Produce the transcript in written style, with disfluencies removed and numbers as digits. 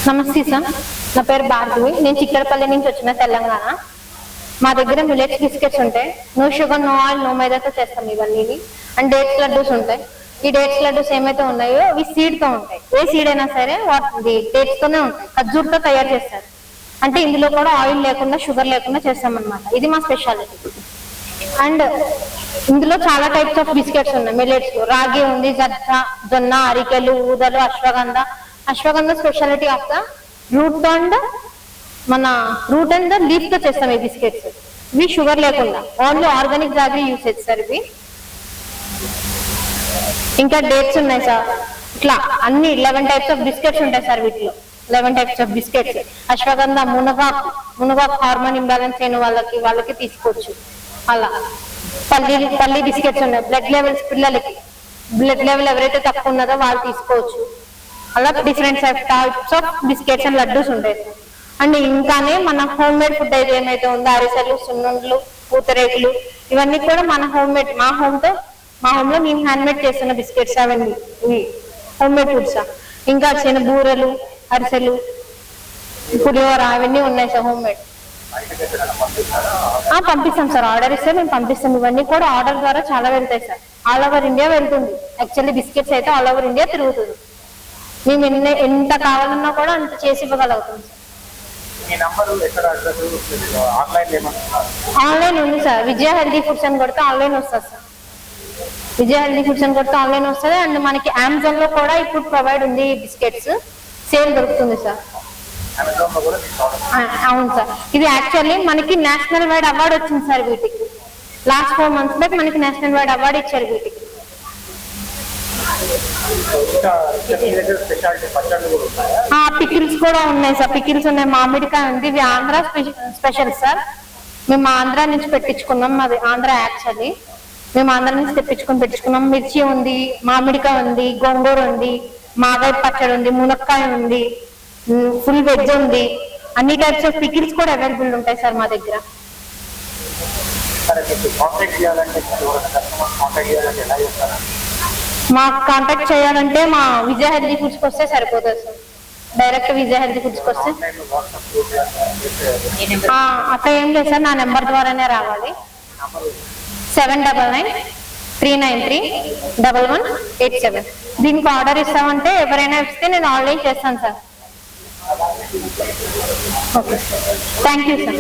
నమస్తే సార్, నా పేరు భార్గవి. నేను చిక్కడపల్లి నుంచి వచ్చిన తెలంగాణ. మా దగ్గర మిల్లెట్స్ బిస్కెట్స్ ఉంటాయి. No sugar, no oil, no మైదాతో చేస్తాం ఇవన్నీ. అండ్ డేట్స్ లడ్డూస్ ఉంటాయి. ఈ డేట్స్ లడ్డూస్ ఏమైతే ఉన్నాయో అవి సీడ్ తో ఉంటాయి. ఏ సీడ్ అయినా సరే వాటి డేట్స్ తోనే ఉంటాయి. ఖర్జూర్తో తయారు చేస్తారు. అంటే ఇందులో కూడా ఆయిల్ లేకుండా, షుగర్ లేకుండా చేస్తాం అనమాట. ఇది మా స్పెషాలిటీ. అండ్ ఇందులో చాలా టైప్స్ ఆఫ్ బిస్కెట్స్ ఉన్నాయి. మిల్లెట్స్ రాగి ఉంది, జొన్న, అరికెలు, ఊదలు, ashwagandha speciality of the route and leaf తో చేస్తాం ఈ బిస్కెట్స్. ఇవి షుగర్ లేకుండా ఓన్లీ ఆర్గానిక్ జాగరీ యూస్ చేస్తారు ఇవి. ఇంకా డేట్స్ ఉన్నాయి సార్. ఇట్లా అన్ని 11 టైప్స్ ఆఫ్ బిస్కెట్స్ ఉంటాయి సార్ వీటిలో. 11 టైప్స్ ఆఫ్ బిస్కెట్స్. అశ్వగంధ, మునగాకు హార్మోన్ ఇంబ్యాలెన్స్ అయిన వాళ్ళకి తీసుకోవచ్చు. అలా పల్లి బిస్కెట్స్ ఉన్నాయి. బ్లడ్ లెవెల్స్ పిల్లలకి బ్లడ్ లెవెల్ ఎవరైతే తక్కువ ఉన్నదో వాళ్ళు తీసుకోవచ్చు. అలా different types of biscuits and laddoos ఉంటాయి. అండ్ ఇంకానే మన హోమ్ మేడ్ ఫుడ్ అయితే ఏమైతే ఉందో అరిసెలు, సున్నుండ్లు, పూతరేకులు ఇవన్నీ కూడా మన హోమ్ మేడ్, మా హోమ్ లో మేము హ్యాండ్ మేడ్ చేస్తున్న బిస్కెట్స్ అవన్నీ ఇవి హోమ్ మేడ్ ఫుడ్స్. ఇంకా చిన్న బూరెలు, అరిసెలు, పులిహోర అవన్నీ ఉన్నాయి సార్ హోమ్ మేడ్. పంపిస్తాం సార్. ఆర్డర్ ఇస్తే మేము పంపిస్తాం. ఇవన్నీ కూడా ఆర్డర్ ద్వారా చాలా వెళ్తాయి సార్. ఆల్ ఓవర్ ఇండియా వెళ్తుంది. యాక్చువల్లీ బిస్కెట్స్ అయితే ఆల్ ఓవర్ ఇండియా తిరుగుతుంది. మేము ఎంత కావాలన్నా కూడా అంత చేసి ఇవ్వగలుగుతాం సార్. ఆన్లైన్ ఉంది సార్. విజయ హెల్దీ ఫుడ్స్ అని కొడితే ఆన్లైన్ వస్తుంది సార్. విజయ హెల్దీ ఫుడ్స్ అని కొడితే ఆన్లైన్ వస్తుంది. అండ్ మనకి అమెజాన్ లో కూడా ఇప్పుడు ప్రొవైడ్ ఉంది బిస్కెట్స్. సేల్ దొరుకుతుంది సార్. అవును సార్. ఇది యాక్చువల్లీ మనకి నేషనల్ వైడ్ అవార్డు వచ్చింది సార్ వీటికి. లాస్ట్ 4 months బ్యాక్ మనకి నేషనల్ వైడ్ అవార్డు ఇచ్చారు వీటికి. పికిల్స్ కూడా ఉన్నాయి సార్. పికిల్స్ ఉన్నాయి. మామిడికాయ ఉంది. ఇవి ఆంధ్ర స్పెషల్ సార్. మేము ఆంధ్ర నుంచి పెట్టించుకున్నాం. అది ఆంధ్ర యాక్చువల్లీ మేము ఆంధ్ర నుంచి పెట్టించుకున్నాం. మిర్చి ఉంది, మామిడికాయ ఉంది, గోంగూర ఉంది, మాగాయ పచ్చడి ఉంది, మునక్కాయ ఉంది, ఫుల్ వెజ్ ఉంది. అన్ని టైప్స్ ఆఫ్ పికిల్స్ కూడా అవైలబుల్ ఉంటాయి సార్ మా దగ్గర. మాకు కాంటాక్ట్ చేయాలంటే మా విజయ హెల్దీ ఫుడ్స్కి వస్తే సరిపోతుంది సార్. డైరెక్ట్ విజయ హెల్దీ ఫుడ్స్కి వస్తే అట్లా ఏం లేదు సార్. నా నెంబర్ ద్వారానే రావాలి. 7993931187. దీనికి ఆర్డర్ ఇస్తామంటే ఎవరైనా ఇస్తే నేను ఆన్లైన్ చేస్తాను sir. Okay, thank you sir.